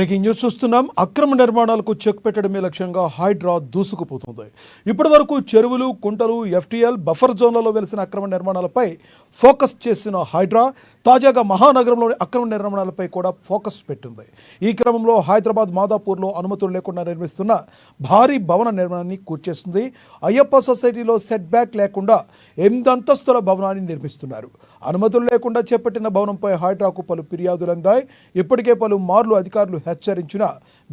Breaking news చూస్తున్నాం. అక్రమ నిర్మాణాలకు చెక్ పెట్టడమే లక్ష్యంగా హైడ్రా దూసుకుపోతుంది. ఇప్పటి వరకు చెరువులు, కుంటలు, ఎఫ్టీఎల్, బఫర్ జోన్లలో వెలిసిన అక్రమ నిర్మాణాలపై ఫోకస్ చేసిన హైడ్రా తాజాగా మహానగరంలోని అక్రమ నిర్మాణాలపై కూడా ఫోకస్ పెట్టింది. ఈ క్రమంలో హైదరాబాద్ మాదాపూర్లో అనుమతులు లేకుండా నిర్మిస్తున్న భారీ భవన నిర్మాణాన్ని కూల్చేస్తుంది. అయ్యప్ప సొసైటీలో సెట్ బ్యాక్ లేకుండా 8 అంతస్తుల భవనాన్ని నిర్మిస్తున్నారు. అనుమతులు లేకుండా చేపట్టిన భవనంపై హైడ్రాకు పలు ఫిర్యాదులు అందాయి. ఇప్పటికే పలు మార్లు అధికారులు హెచ్చరించిన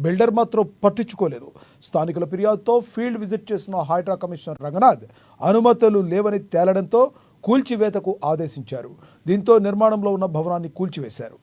బిల్డర్ మాత్రం పట్టించుకోలేదు. స్థానికుల ఫిర్యాదుతో ఫీల్డ్ విజిట్ చేసిన హైడ్రా కమిషనర్ రంగనాథ్ అనుమతులు లేవని తేలడంతో కూల్చివేతకు ఆదేశించారు. దీంతో నిర్మాణంలో ఉన్న భవనాన్ని కూల్చివేశారు.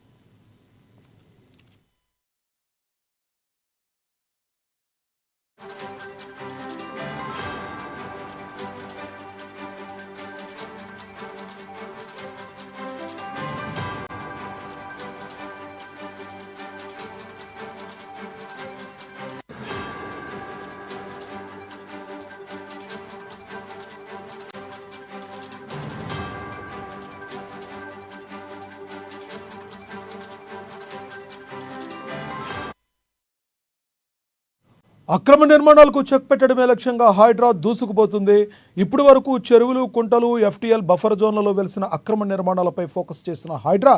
అక్రమ నిర్మాణాలకు చెక్ పెట్టడమే లక్ష్యంగా హైడ్రా దూసుకుపోతుంది. ఇప్పటి వరకు చెరువులు, కుంటలు, ఎఫ్టీఎల్, బఫర్ జోన్లలో వెలిసిన అక్రమ నిర్మాణాలపై ఫోకస్ చేసిన హైడ్రా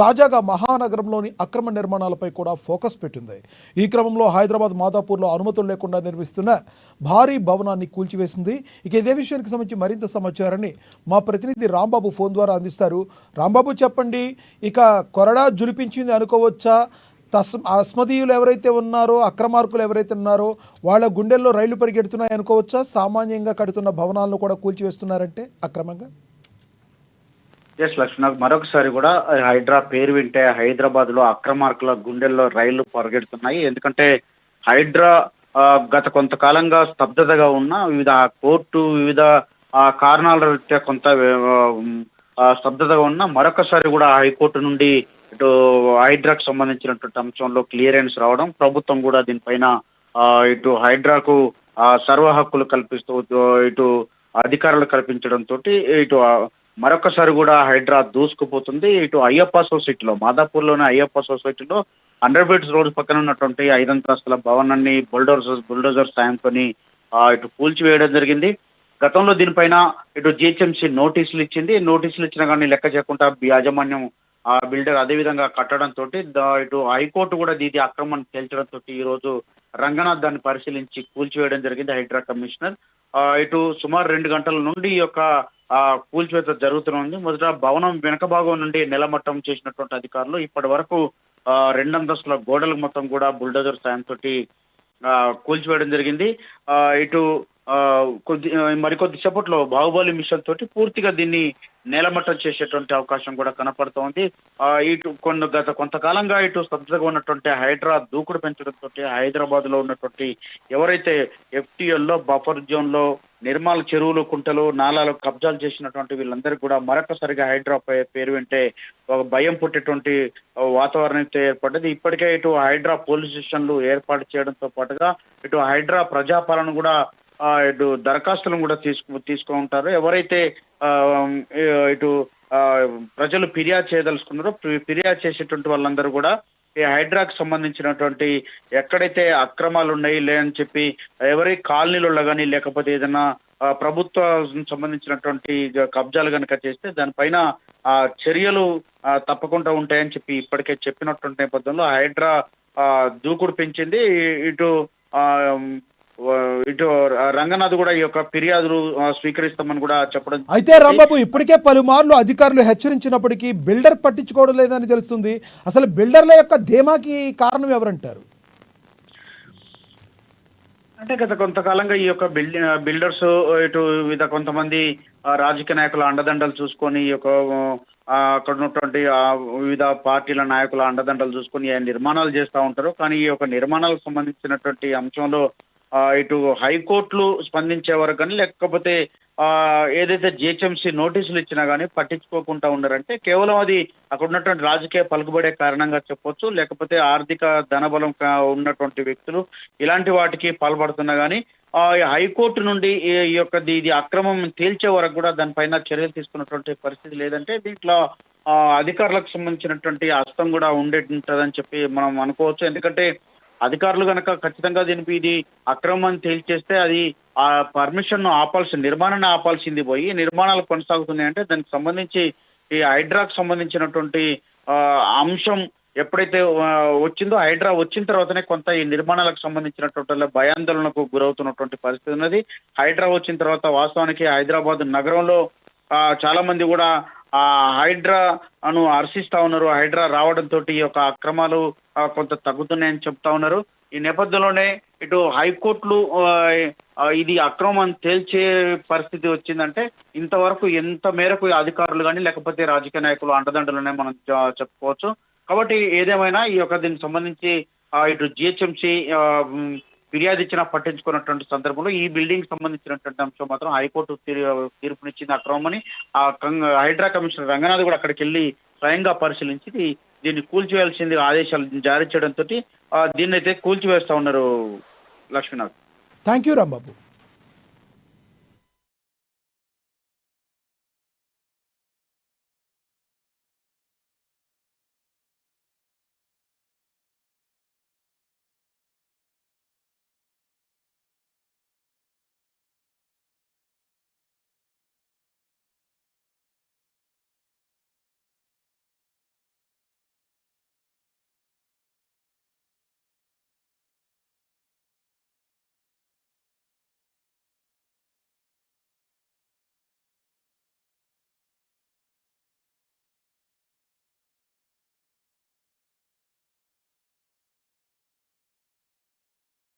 తాజాగా మహానగరంలోని అక్రమ నిర్మాణాలపై కూడా ఫోకస్ పెట్టింది. ఈ క్రమంలో హైదరాబాద్ మాదాపూర్లో అనుమతులు లేకుండా నిర్మిస్తున్న భారీ భవనాన్ని కూల్చివేసింది. ఇక ఇదే విషయానికి సంబంధించి మరింత సమాచారాన్ని మా ప్రతినిధి రాంబాబు ఫోన్ ద్వారా అందిస్తారు. రాంబాబు, చెప్పండి, ఇక కొరడా జులిపించింది అనుకోవచ్చా? అస్మదీయులు ఎవరైతే ఉన్నారో, అక్రమార్కులు ఎవరైతే ఉన్నారో వాళ్ళ గుండెల్లో రైళ్లు పరిగెడుతున్నాయి అనుకోవచ్చా? సామాన్యంగా కడుతున్న భవనాలను కూడా కూల్చివేస్తున్నారంటే అక్రమంగా. ఎస్ లక్ష్మణ్, మరొకసారి కూడా హైడ్రా పేరు వింటే హైదరాబాద్ లో అక్రమార్కుల గుండెల్లో రైళ్లు పరిగెడుతున్నాయి. ఎందుకంటే హైడ్రా గత కొంతకాలంగా స్తబ్దతగా ఉన్న వివిధ కోర్టు వివిధ కారణాల రీత్యా కొంత స్తబ్దతగా ఉన్న మరొకసారి కూడా హైకోర్టు నుండి ఇటు హైడ్రాకు సంబంధించినటువంటి అంశంలో క్లియరెన్స్ రావడం, ప్రభుత్వం కూడా దీనిపైన ఇటు హైడ్రాకు సర్వ హక్కులు కల్పిస్తూ ఇటు అధికారులు కల్పించడంతో ఇటు మరొకసారి కూడా హైడ్రా దూసుకుపోతుంది. ఇటు అయ్యప్ప సొసైటీలో, మాదాపూర్లోని అయ్యప్ప సొసైటీలో 100 ఫీట్స్ రోడ్డు పక్కన ఉన్నటువంటి 5 అంతస్తుల భవనాన్ని బుల్డోజర్ సాయంతో ఇటు కూల్చివేయడం జరిగింది. గతంలో దీనిపైన ఇటు జిహెచ్ఎంసీ నోటీసులు ఇచ్చింది. నోటీసులు ఇచ్చినా కానీ లెక్క చేయకుండా యాజమాన్యం బిల్డర్ అదే విధంగా కట్టడంతో ఇటు హైకోర్టు కూడా ఇది అక్రమం తేల్చడంతో ఈ రోజు రంగనాథ్ దాన్ని పరిశీలించి కూల్చివేయడం జరిగింది హైడ్రా కమిషనర్. ఇటు సుమారు 2 గంటల నుండి ఈ యొక్క కూల్చివేత జరుగుతుంది. మొదట భవనం వెనక భాగం నుండి నెలమట్టం చేసినటువంటి అధికారులు ఇప్పటి వరకు 2 అంతస్తుల గోడలకు మొత్తం కూడా బుల్డోజర్ సాయంతో కూల్చివేయడం జరిగింది. ఇటు మరికొద్ది సేపట్లో బాహుబలి మిషన్ తోటి పూర్తిగా దీన్ని నేలమట్టం చేసేటువంటి అవకాశం కూడా కనపడుతోంది. ఇటు గత కొంతకాలంగా ఇటు స్తబ్దతగా ఉన్నటువంటి హైడ్రా దూకుడు పెంచడంతో హైదరాబాద్ లో ఉన్నటువంటి ఎవరైతే ఎఫ్టీఎల్ లో, బఫర్ జోన్ లో నిర్మాణ చెరువులు, కుంటలు, నాలాలు కబ్జాలు చేసినటువంటి వీళ్ళందరికీ కూడా మరొకసారిగా హైడ్రా పేరు వింటే ఒక భయం పుట్టేటువంటి వాతావరణం అయితే ఏర్పడ్డది. ఇప్పటికే ఇటు హైడ్రా పోలీస్ స్టేషన్లు ఏర్పాటు చేయడంతో పాటుగా ఇటు హైడ్రా ప్రజాపాలన కూడా ఇటు దరఖాస్తులను కూడా తీసుకుంటారు. ఎవరైతే ఇటు ప్రజలు ఫిర్యాదు చేయదలుచుకున్నారో ఫిర్యాదు చేసేటువంటి వాళ్ళందరూ కూడా ఈ హైడ్రాకు సంబంధించినటువంటి ఎక్కడైతే అక్రమాలు ఉన్నాయి లేదని చెప్పి ఎవరి కాలనీలలో కానీ లేకపోతే ఏదైనా ప్రభుత్వం సంబంధించినటువంటి కబ్జాలు కనుక చేస్తే దానిపైన చర్యలు తప్పకుండా ఉంటాయని చెప్పి ఇప్పటికే చెప్పినటువంటి నేపథ్యంలో హైడ్రా దూకుడు పెంచింది. ఇటు రంగనాథ్ కూడా ఈ యొక్క ఫిర్యాదులు స్వీకరిస్తామని కూడా చెప్పడం. అయితే రాంబాబు, ఇప్పటికే పలుమార్లు అధికారులు హెచ్చరించినప్పటికీ బిల్డర్ పట్టించుకోవడం లేదని తెలుస్తుంది. అసలు బిల్డర్ల యొక్క ధీమాకి కారణం ఎవరంటారు? అంటే గత కొంతకాలంగా ఈ యొక్క బిల్డర్స్ ఇటు వివిధ కొంతమంది రాజకీయ నాయకుల అండదండలు చూసుకొని ఈ యొక్క అక్కడ ఉన్నటువంటి వివిధ పార్టీల నాయకుల అండదండలు చూసుకొని నిర్మాణాలు చేస్తూ ఉంటారు. కానీ ఈ యొక్క నిర్మాణాలకు సంబంధించినటువంటి అంశంలో ఇటు హైకోర్టులు స్పందించే వరకు కానీ లేకపోతే ఏదైతే జిహెచ్ఎంసీ నోటీసులు ఇచ్చినా కానీ పట్టించుకోకుండా ఉన్నారంటే కేవలం అది అక్కడ ఉన్నటువంటి రాజకీయ పలుకుబడే కారణంగా చెప్పొచ్చు, లేకపోతే ఆర్థిక ధనబలం ఉన్నటువంటి వ్యక్తులు ఇలాంటి వాటికి పాల్పడుతున్నా కానీ ఈ హైకోర్టు నుండి ఈ యొక్క ఇది అక్రమం తేల్చే వరకు కూడా దానిపైన చర్యలు తీసుకున్నటువంటి పరిస్థితి లేదంటే దీంట్లో అధికారులకు సంబంధించినటువంటి హస్తం కూడా ఉంటుందని చెప్పి మనం అనుకోవచ్చు. ఎందుకంటే అధికారులు కనుక ఖచ్చితంగా దీనికి ఇది అక్రమం తేల్చేస్తే అది ఆ పర్మిషన్ నిర్మాణాన్ని ఆపాల్సింది పోయి నిర్మాణాలు కొనసాగుతున్నాయంటే దానికి సంబంధించి ఈ హైడ్రాకు సంబంధించినటువంటి అంశం ఎప్పుడైతే వచ్చిందో హైడ్రా వచ్చిన తర్వాతనే కొంత ఈ నిర్మాణాలకు సంబంధించినటువంటి భయాందోళనకు గురవుతున్నటువంటి పరిస్థితి ఉన్నది. హైడ్రా వచ్చిన తర్వాత వాస్తవానికి హైదరాబాద్ నగరంలో చాలా మంది కూడా హైడ్రాను హర్షిస్తా ఉన్నారు. హైడ్రా రావడంతో ఈ యొక్క అక్రమాలు కొంత తగ్గుతున్నాయని చెప్తా ఉన్నారు. ఈ నేపథ్యంలోనే ఇటు హైకోర్టులు ఇది అక్రమం తేల్చే పరిస్థితి వచ్చిందంటే ఇంతవరకు ఎంత మేరకు అధికారులు కానీ లేకపోతే రాజకీయ నాయకులు అండదండలునే మనం చెప్పుకోవచ్చు. కాబట్టి ఏదేమైనా ఈ యొక్క దీనికి సంబంధించి ఇటు జిహెచ్ఎంసీ ఫిర్యాదు ఇచ్చినా పట్టించుకున్నటువంటి సందర్భంలో ఈ బిల్డింగ్ సంబంధించినటువంటి అంశం మాత్రం హైకోర్టు తీర్పునిచ్చింది అక్రమమని. హైడ్రా కమిషనర్ రంగనాథ్ కూడా అక్కడికి వెళ్ళి స్వయంగా పరిశీలించి దీన్ని కూల్చివేయాల్సింది ఆదేశాలు జారీ చేయడంతో దీన్ని అయితే కూల్చివేస్తా ఉన్నారు లక్ష్మీనాథ్. Thank you Rambabu.